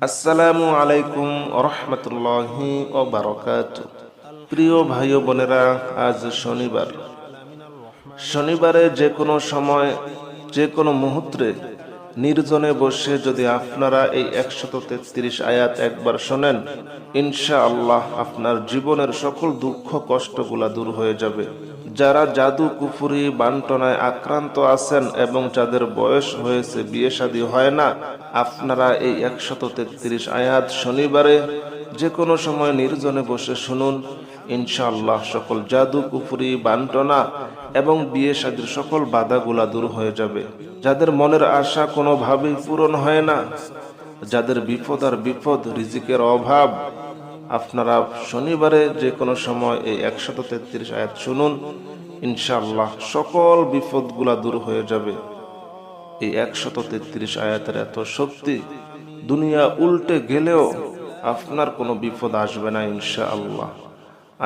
আসসালামু আলাইকুম রহমতুল্লাহি ও বারাকাতুহু। প্রিয় ভাই ও বোনেরা, আজ শনিবারে যে কোনো সময় যে কোনো মুহূর্তে নির্জনে বসে যদি আপনারা এই 133 আয়াত একবার শোনেন, ইনশাআল্লাহ আপনার জীবনের সকল দুঃখ কষ্টগুলা দূর হয়ে যাবে। যারা জাদু কুফরি বান্টনায় আক্রান্ত আছেন এবং যাদের বয়স হয়েছে, বিয়ে শাদী হয় না, আপনারা এই 133 আয়াত শনিবারে যে কোনো সময় নির্জনে বসে শুনুন। ইনশাআল্লাহ সকল জাদু কুফরি বান্টনা এবং বিয়ে শাদীর সকল বাধাগুলা দূর হয়ে যাবে। যাদের মনের আশা কোনোভাবেই পূরণ হয় না, যাদের বিপদ আর বিপদ, রিজিকের অভাব, আপনারা শনিবারে যে কোনো সময় এই 133 আয়াত শুনুন। ইনশাআল্লাহ সকল বিপদগুলা দূর হয়ে যাবে। এই 133 আয়াতের এত শক্তি, দুনিয়া উল্টে গেলেও আপনার কোনো বিপদ আসবে না ইনশাআল্লাহ।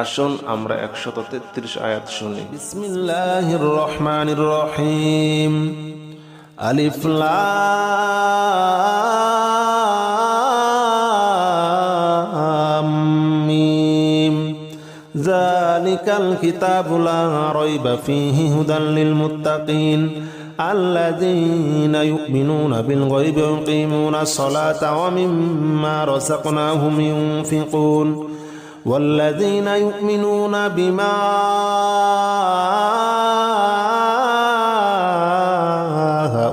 আসুন আমরা 133 আয়াত শুনি। বিসমিল্লাহির রহমানির রহিম। আলিফ লাম মিম। যালিকাল কিতাবু লা রাইবা ফীহি হুদাল লিল মুত্তাকিন الذين يؤمنون بالغيب ويقيمون الصلاة ومما رزقناهم ينفقون والذين يؤمنون بما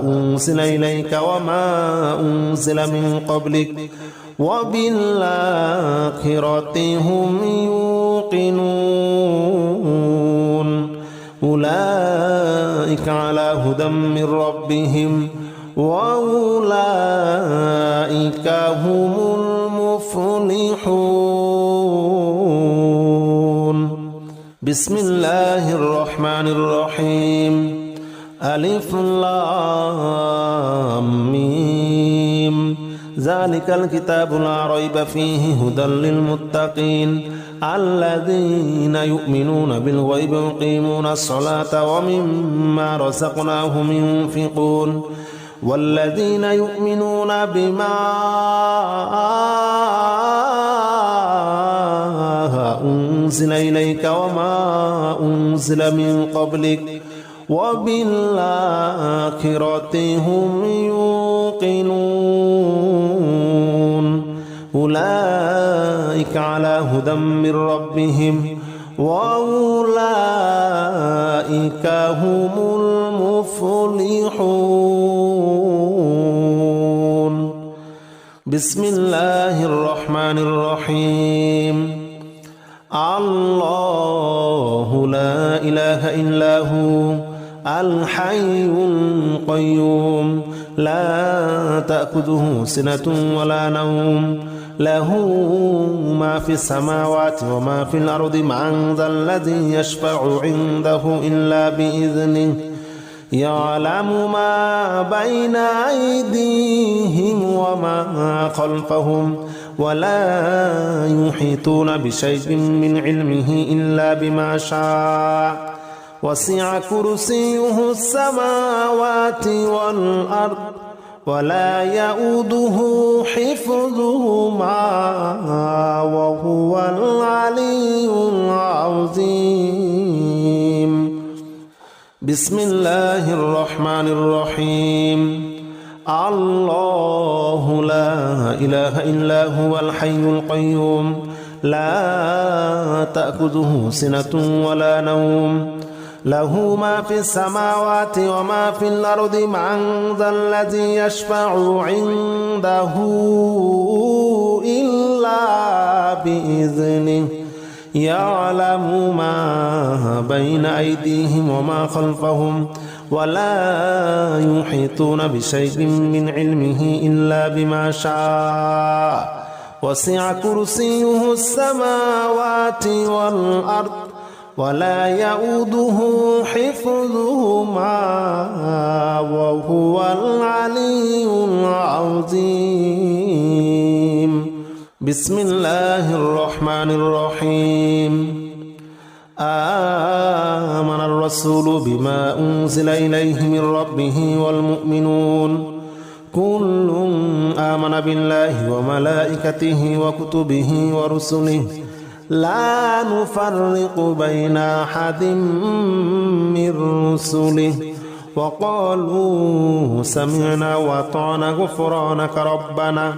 أنزل إليك وما أنزل من قبلك وبالآخرة هم يوقنون أولئك على هدى من ربهم وأولئك هم المفلحون. بسم الله الرحمن الرحيم. ألف لام ميم. ذلك الكتاب لا ريب فيه هدى للمتقين الذين يؤمنون بالغيب ويقيمون الصلاة ومما رزقناهم ينفقون والذين يؤمنون بما أنزل إليك وما أنزل من قبلك وبالآخرة هم يوقنون أولئك على هدى من ربهم وأولئك هم المفلحون. بسم الله الرحمن الرحيم. الله لا إله إلا هو الحي القيوم لا تأخذه سنة ولا نوم له ما في السماوات وما في الأرض من ذا الذي يشفع عنده إلا بإذنه يعلم ما بين أيديهم وما خلفهم ولا يحيطون بشيء من علمه إلا بما شاء وسع كرسيه السماوات والأرض ولا يؤوده حفظهما وهو العلي العظيم. بسم الله الرحمن الرحيم. الله لا إله إلا هو الحي القيوم لا تأخذه سنة ولا نوم له ما في السماوات وما في الأرض من ذا الذي يشفع عنده إلا بإذنه يعلم ما بين أيديهم وما خلفهم ولا يحيطون بشيء من علمه إلا بما شاء وسع كرسيه السماوات والأرض ولا يؤوده حفظهما وهو العلي العظيم. بسم الله الرحمن الرحيم. آمن الرسول بما أنزل إليه من ربه والمؤمنون كل آمن بالله وملائكته وكتبه ورسله لا نفرق بين أحد من رسله وقالوا سمعنا وأطعنا غفرانك ربنا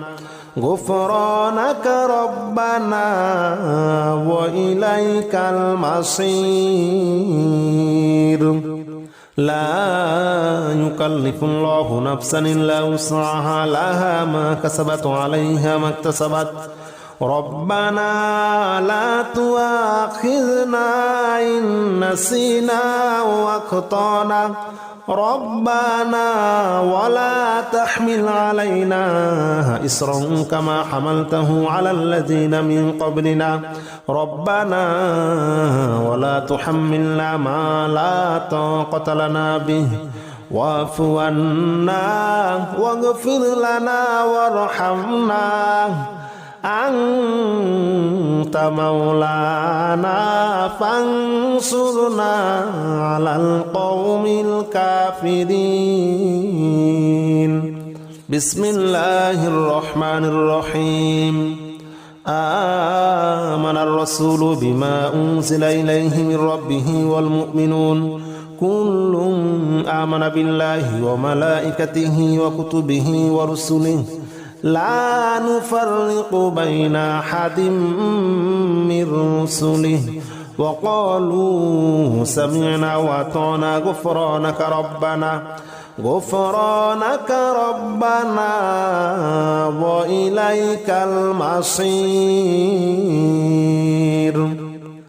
وإليك المصير لا يكلف الله نفسا إلا وسعها لها ما كسبت وعليها ما اكتسبت ربنا لا تؤاخذنا إن نسينا وأخطأنا ربنا ولا تحمل علينا إصرا كما حملته على الذين من قبلنا ربنا ولا تحملنا ما لا طاقة لنا به واعف عنا واغفر لنا وارحمنا أنت مولانا فانصرنا على القوم الكافرين بسم الله الرحمن الرحيم آمن الرسول بما أنزل إليه من ربه والمؤمنون كل آمن بالله وملائكته وكتبه ورسله لا نفرق بين أحد من رسله وقالوا سمعنا وأطعنا غفرانك ربنا وإليك المصير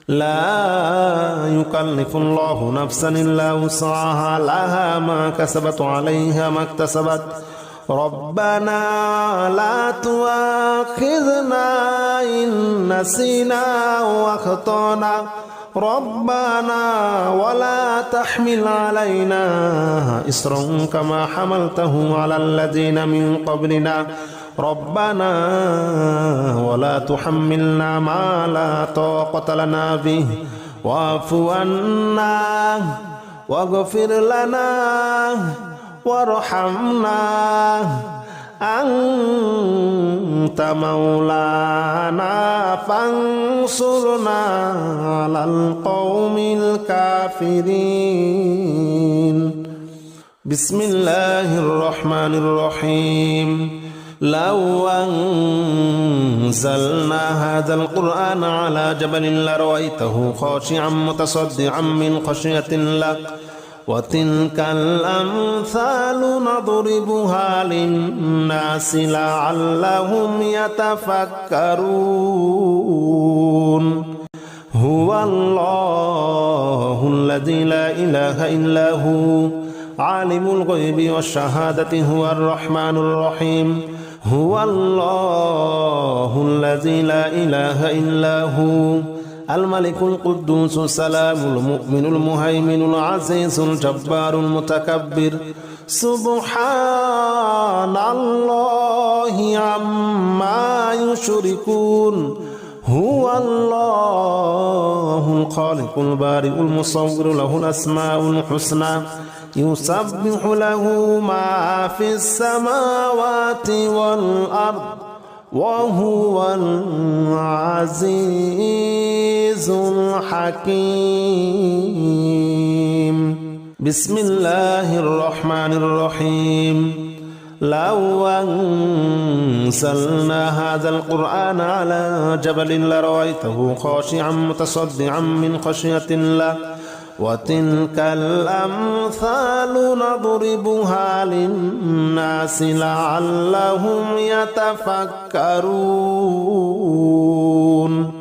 لا يكلف الله نفسا إلا وسعها لها ما كسبت وعليها ما اكتسبت ربنا لا تؤاخذنا إن نسينا وأخطأنا ربنا ولا تحمل علينا إصرا كما حملته على الذين من قبلنا ربنا ولا تحملنا ما لا طاقة لنا به واعف عنا واغفر لنا وارحمنا أنت مولانا فانصرنا على القوم الكافرين بسم الله الرحمن الرحيم لو أنزلنا هذا القرآن على جبل لرأيته خاشعا متصدعا من خشية الله وتلك الأمثال نضربها للناس لعلهم يتفكرون هو الله الذي لا إله إلا هو عالم الغيب والشهادة هو الرحمن الرحيم هو الله الذي لا إله إلا هو الملك القدوس السلام المؤمن المهيمن العزيز الجبار المتكبر سبحان الله عما يشركون هو الله الخالق البارئ المصور له الأسماء الحسنى يسبح له ما في السماوات والأرض وهو العزيز الحكيم بسم الله الرحمن الرحيم لو أنزلنا هذا القرآن على جبل لرأيته خاشعا متصدعا من خشية الله وتلك الأمثال نضربها للناس لعلهم يتفكرون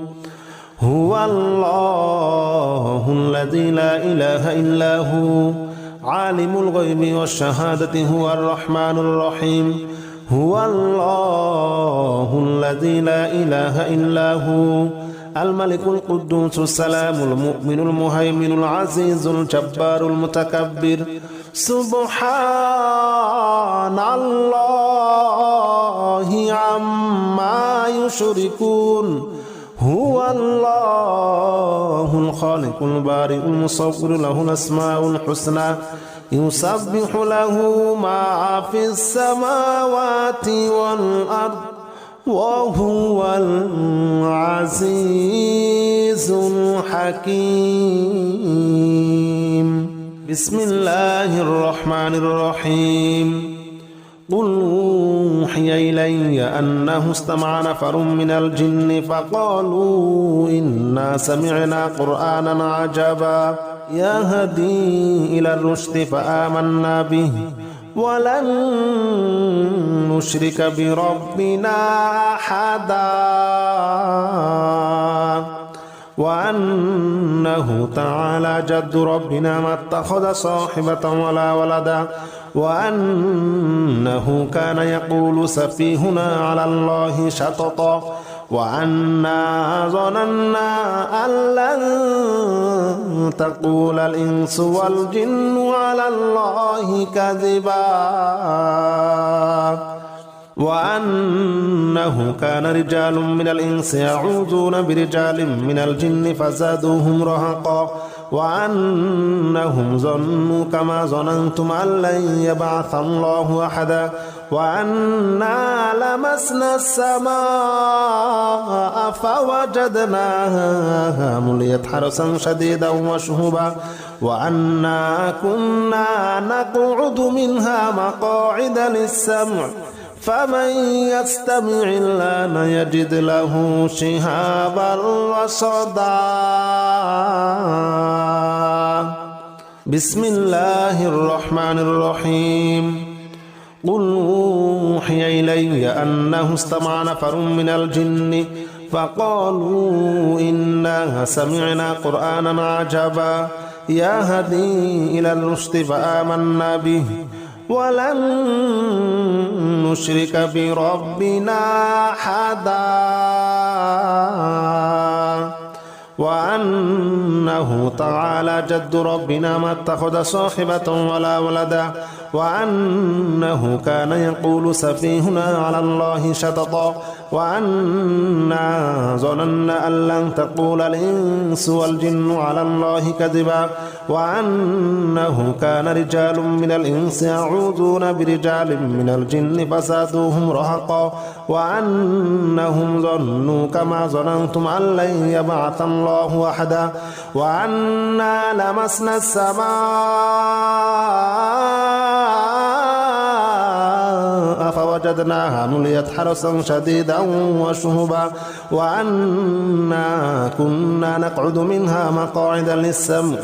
هو الله الذي لا إله إلا هو عالم الغيب والشهادة هو الرحمن الرحيم هو الله الذي لا إله إلا هو الملك القدوس السلام المؤمن المهيمن العزيز الجبار المتكبر سبحان الله عما يشركون هو الله الخالق البارئ المصور له الأسماء الحسنى يسبح له ما في السماوات والأرض وهو العزيز الحكيم. بسم الله الرحمن الرحيم. قل أوحي إلي أنه استمع نفر من الجن فقالوا إنا سمعنا قرآنا عجبا يهدي إلى الرشد فآمنا به ولن نشرك بربنا أحدا وأنه تعالى جد ربنا ما اتخذ صاحبة ولا ولدا وأنه كان يقول سفيهنا على الله شططا وأنا ظننا أن لن تقول الإنس والجن على الله كذبا وأنه كان رجال من الإنس يعوذون برجال من الجن فزادوهم رهقا وأنهم ظنوا كما ظننتم أن لن يبعث الله أحدا وأنا لمسنا السماء فوجدناها مليت حرسا شديدا وشهبا وأنا كنا نقعد منها مقاعد للسمع فمن يستمع الآن يجد له شهابا رصدا. بسم الله الرحمن الرحيم. قل أوحي إلي أنه استمع نفر من الجن فقالوا إنا سمعنا قرآنا عجبا يهدي إلى الرشد فآمنا به ولن نشرك بربنا أحدا وأنه تعالى جد ربنا ما اتخذ صاحبة ولا ولدا وأنه كان يقول سفيهنا على الله شططا وأنا ظننا أن لن تقول الإنس والجن على الله كذبا وأنه كان رجال من الإنس يعوذون برجال من الجن فزادوهم رهقا وأنهم ظنوا كما ظننتم أن لن يبعث الله أحدا وأنا لمسنا السماء فوجدناها مليت حرسا شديدا وشهبا وأنا كنا نقعد منها مقاعد للسمع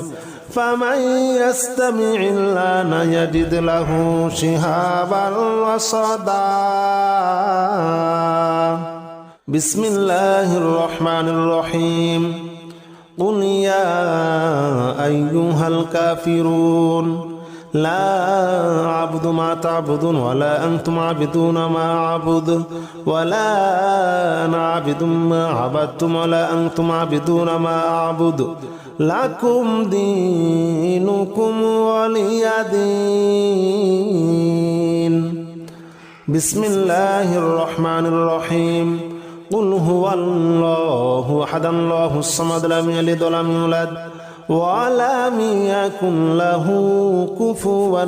فمن يستمع الآن يجد له شهابا رصدا. بسم الله الرحمن الرحيم. قل يا أيها الكافرون لا أعبد ما تعبدون ولا أنتم عابدون ما أعبد ولا أنا عابد ما عبدتم ولا أنتم عابدون ما أعبد لكم دينكم ولي دين. بسم الله الرحمن الرحيم. قل هو الله أحد الله الصمد لم يلد ولم يولد ولم يكن له كفوا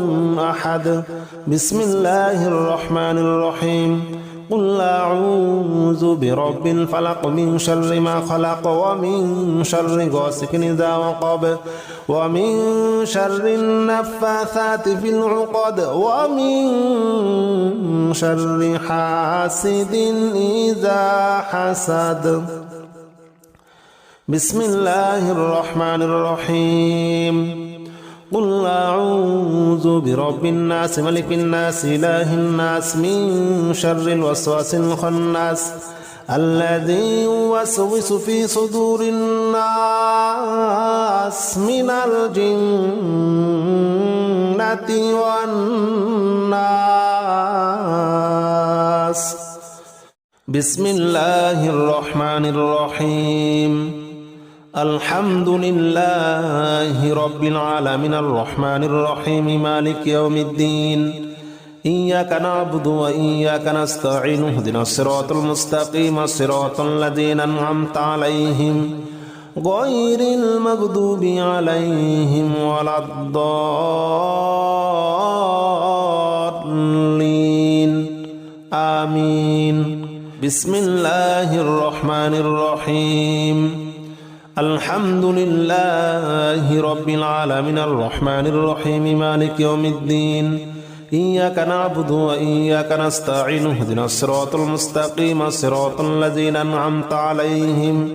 أحد. بسم الله الرحمن الرحيم. قل أعوذ برب الفلق من شر ما خلق ومن شر غاسق إذا وقب ومن شر النفاثات في العقد ومن شر حاسد إذا حسد. بسم الله الرحمن الرحيم. قل أعوذ برب الناس ملك الناس إله الناس من شر الوسواس الخناس الذي يوسوس في صدور الناس من الجنة والناس. بسم الله الرحمن الرحيم. الحمد لله رب العالمين الرحمن الرحيم مالك يوم الدين إياك نعبد وإياك نستعين اهدنا الصراط المستقيم صراط الذين أنعمت عليهم غير المغضوب عليهم ولا الضالين آمين. بسم الله الرحمن الرحيم. الحمد لله رب العالمين الرحمن الرحيم مالك يوم الدين. إياك نعبد وإياك نستعين اهدنا الصراط المستقيم صراط الذين أنعمت عليهم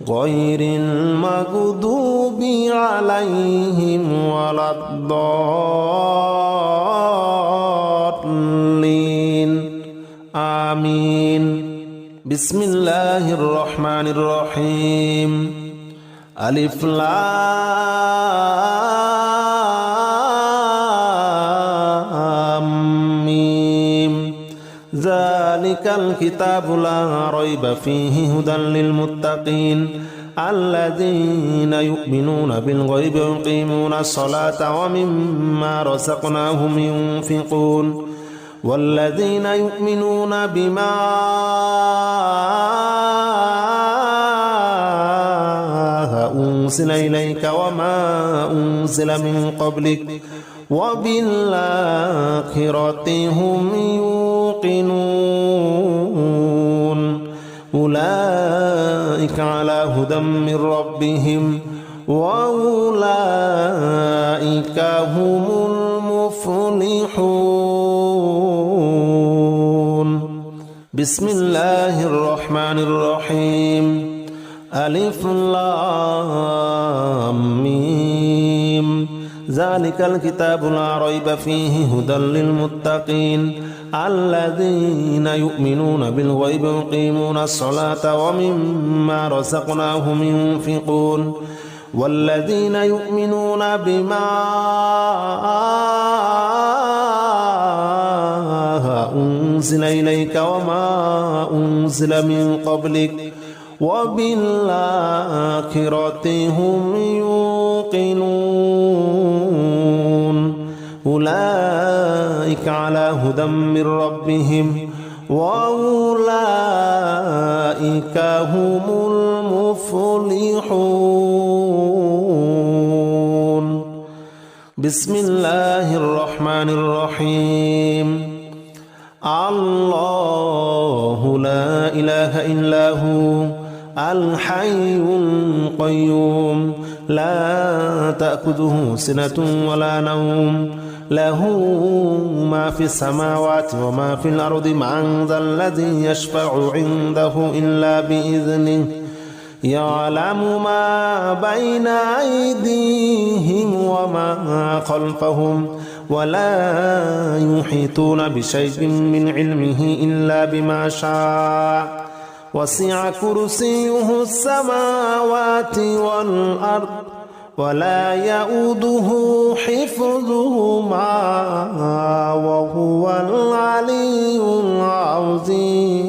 غير المغضوب عليهم ولا الضالين آمين. بسم الله الرحمن الرحيم. ألف لام ميم. ذلك الكتاب لا ريب فيه هدى للمتقين الذين يؤمنون بالغيب ويقيمون الصلاة ومما رزقناهم ينفقون والذين يؤمنون بما أنزل إليك وما أنزل من قبلك وبالآخرة هم يوقنون أولئك على هدى من ربهم وأولئك هم المفلحون. بسم الله الرحمن الرحيم. ألف لام ميم. ذلك الكتاب لا ريب فيه هدى للمتقين الذين يؤمنون بالغيب ويقيمون الصلاة ومما رزقناهم ينفقون والذين يؤمنون بما أنزل إليك وما أنزل من قبلك وبالآخرة هم يوقنون أولئك على هدى من ربهم وأولئك هم المفلحون. بسم الله الرحمن الرحيم. الله لا إله إلا هو الحي القيوم لا تأخذه سنة ولا نوم له ما في السماوات وما في الأرض من ذا الذي يشفع عنده إلا بإذنه يعلم ما بين أيديهم وما خلفهم ولا يحيطون بشيء من علمه إلا بما شاء وسع كرسيه السماوات والأرض ولا يؤوده حفظهما وهو العلي العظيم.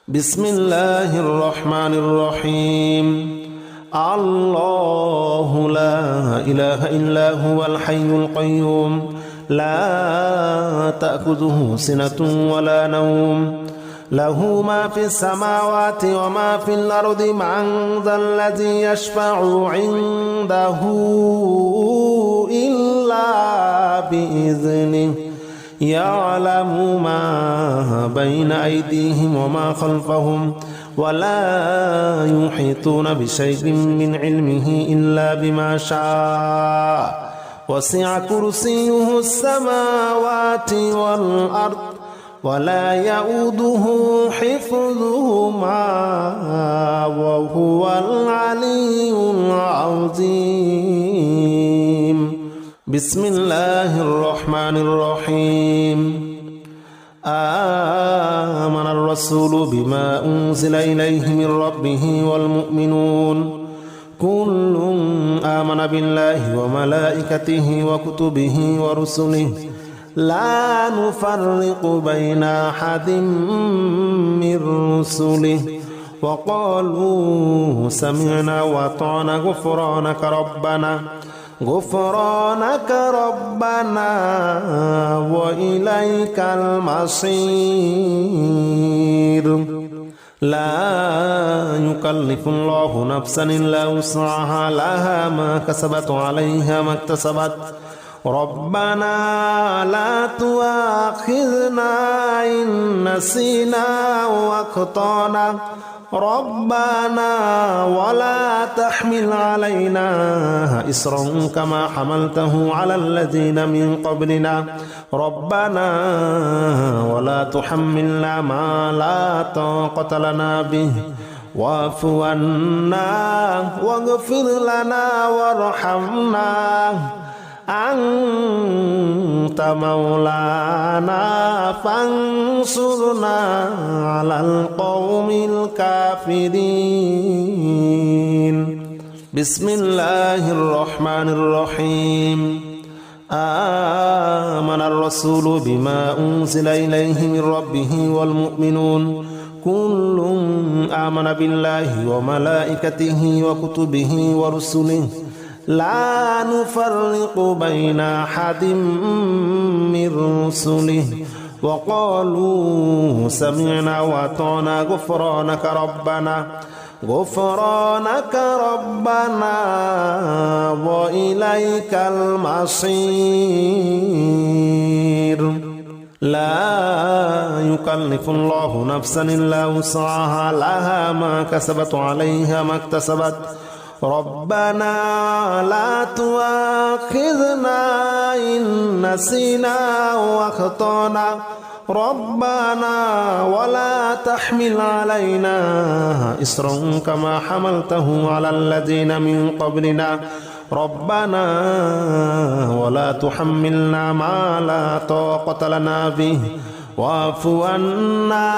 بسم الله الرحمن الرحيم. الله لا إله إلا هو الحي القيوم لا تأخذه سنة ولا نوم له ما في السماوات وما في الأرض من ذا الذي يشفع عنده إلا بإذنه يعلم ما بين أيديهم وما خلفهم ولا يحيطون بشيء من علمه إلا بما شاء وسع كرسيه السماوات والأرض ولا يؤوده حفظهما وهو العلي العظيم. بسم الله الرحمن الرحيم. آمن الرسول بما أنزل إليه من ربه والمؤمنون كل آمن بالله وملائكته وكتبه ورسله لا نفرق بين أحد من رسله وقالوا سمعنا وأطعنا غفرانك ربنا وإليك المصير. لا يكلف الله نفسا إلا وسعها لها ما كسبت وعليها ما اكتسبت ربنا لا تؤاخذنا إن نسينا وأخطأنا ربنا ولا تحمل علينا إصرا كما حملته على الذين من قبلنا ربنا ولا تحملنا ما لا طاقة لنا به واعف عنا واغفر لنا وارحمنا أنت مولانا فانصرنا على القوم الكافرين بسم الله الرحمن الرحيم آمن الرسول بما أنزل إليه من ربه والمؤمنون كل آمن بالله وملائكته وكتبه ورسله لا نفرق بين أحد من رسله وقالوا سمعنا وأطعنا غفرانك ربنا وإليك المصير لا يكلف الله نفسا إلا وسعها لها ما كسبت وعليها ما اكتسبت ربنا لا تؤاخذنا إن نسينا وأخطأنا ربنا ولا تحمل علينا إصرا كما حملته على الذين من قبلنا ربنا ولا تحملنا ما لا طاقة لنا به واعف عنا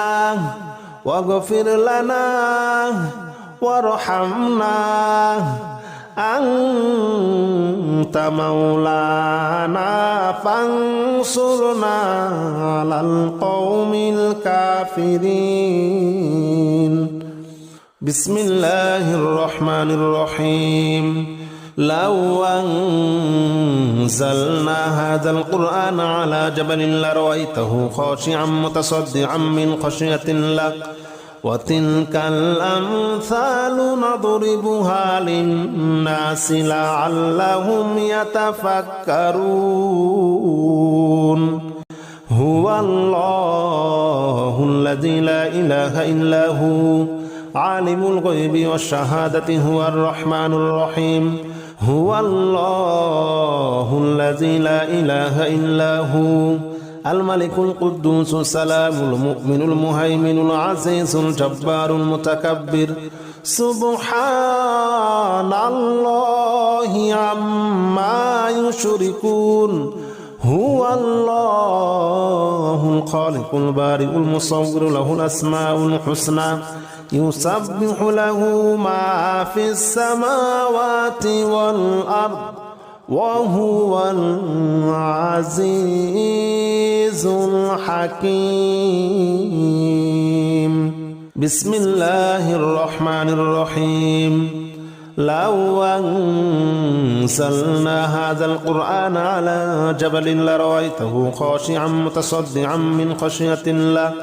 واغفر لنا وارحمنا أنت مولانا فانصرنا على القوم الكافرين بسم الله الرحمن الرحيم لو أنزلنا هذا القرآن على جبل لرأيته خاشعا متصدعا من خشية الله وتلك الأمثال نضربها للناس لعلهم يتفكرون هو الله الذي لا إله إلا هو عالم الغيب والشهادة هو الرحمن الرحيم هو الله الذي لا إله إلا هو الملك القدوس السلام المؤمن المهيمن العزيز الجبار المتكبر سبحان الله عما يشركون هو الله الخالق البارئ المصور له الأسماء الحسنى يسبح له ما في السماوات والأرض وهو العزيز الحكيم بسم الله الرحمن الرحيم لو أنزلنا هذا القرآن على جبل لرأيته خاشعا متصدعا من خشية الله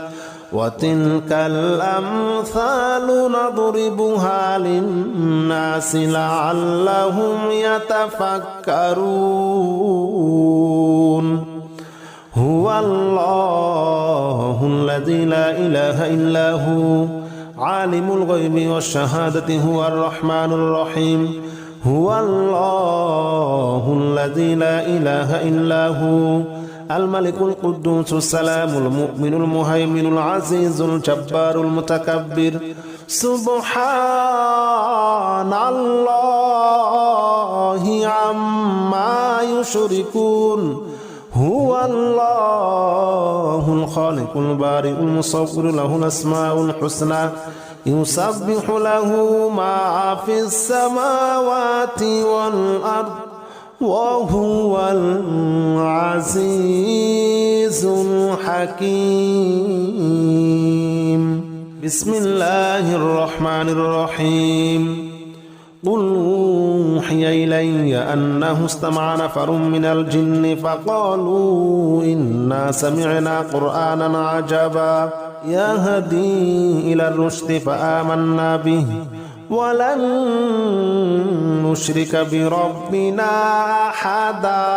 وتلك الأمثال نضربها للناس لعلهم يتفكرون هو الله الذي لا إله إلا هو عالم الغيب والشهادة هو الرحمن الرحيم هو الله الذي لا إله إلا هو الملك القدوس السلام المؤمن المهيمن العزيز الجبار المتكبر سبحان الله عما يشركون هو الله الخالق البارئ المصور له الأسماء الحسنى يسبح له ما في السماوات والأرض وهو العزيز الحكيم بسم الله الرحمن الرحيم قل أوحي إلي أنه استمع نفر من الجن فقالوا إنا سمعنا قرآنا عجبا يهدي إلى الرشد فآمنا به ولن نشرك بربنا أحدا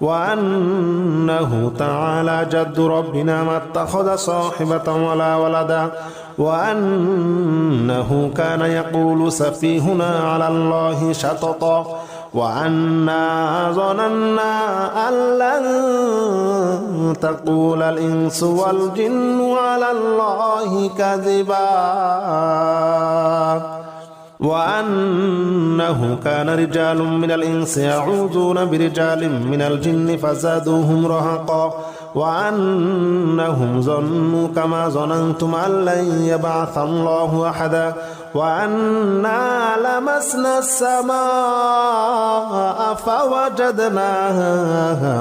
وأنه تعالى جد ربنا ما اتخذ صاحبة ولا ولدا وأنه كان يقول سفيهنا على الله شططا وأنا ظننا أن لن تقول الإنس والجن على الله كذبا وأنه كان رجال من الإنس يعوذون برجال من الجن فزادوهم رهقا وأنهم ظنوا كما ظننتم أن لن يبعث الله أحدا وأنا لمسنا السماء فوجدناها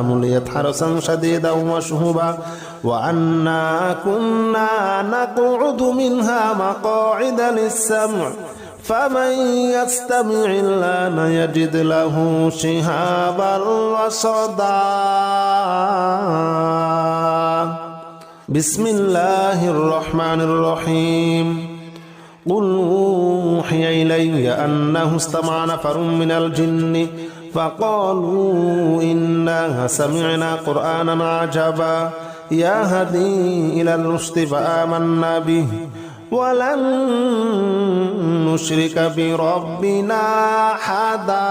مليت حرسا شديدا وشهبا وأنا كنا نقعد منها مقاعد للسمع فمن يستمع الآن يجد له شهابا رصدا بسم الله الرحمن الرحيم قل أوحي إلي أنه استمع نفر من الجن فقالوا إنا سمعنا قرآنا عجبا يهدي إلى الرشد فآمنا به ولن نشرك بربنا أحدا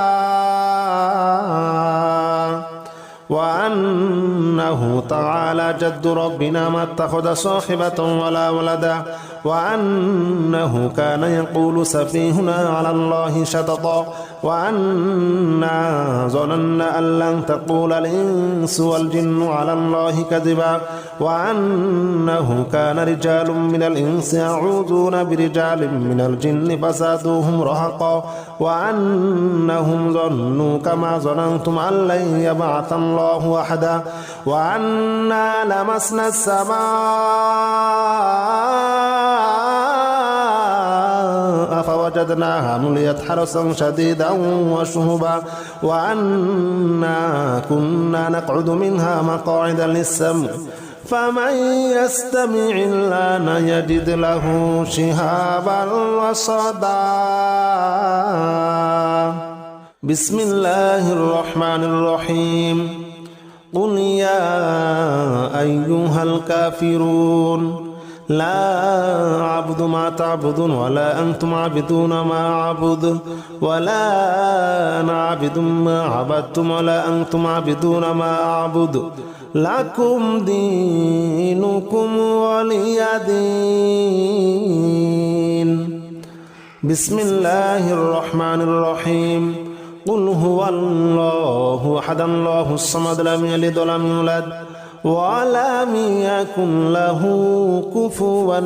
وأنه تعالى جد ربنا ما اتخذ صاحبة ولا ولدا وأنه كان يقول سفيهنا على الله شططا وأنا ظننا أن لن تقول الإنس والجن على الله كذبا وأنه كان رجال من الإنس يعوذون برجال من الجن فزادوهم رهقا وأنهم ظنوا كما ظننتم أن لن يبعث الله أحدا وأنا لمسنا السماء فوجدناها مليت حرسا شديدا وشهبا وأنا كنا نقعد منها مقاعد للسمع فمن يستمع الآن يجد له شهابا رصدا بسم الله الرحمن الرحيم قل يا أيها الكافرون لا أعبد ما تعبدون ولا أنتم عابدون ما أعبد ولا أنا عابد ما عبدتم ولا أنتم عابدون ما أعبد لكم دينكم ولي دين بسم الله الرحمن الرحيم قل هو الله أحد الله الصمد لم يلد ولم يولد ولم يكن له كفوا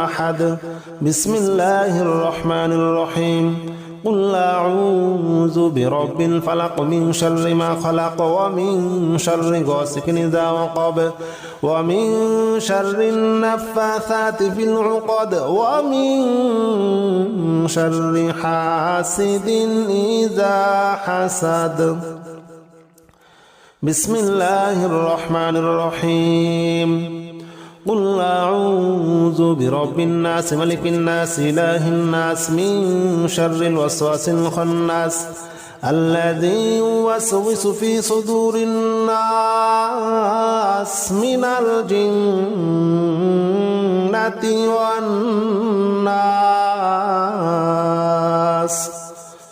أحد بسم الله الرحمن الرحيم قل أعوذ برب الفلق من شر ما خلق ومن شر غاسق إذا وقب ومن شر النفاثات في العقد ومن شر حاسد إذا حسد بسم الله الرحمن الرحيم قل أعوذ برب الناس ملك الناس إله الناس من شر الوسواس الخناس الذي يوسوس في صدور الناس من الجنة والناس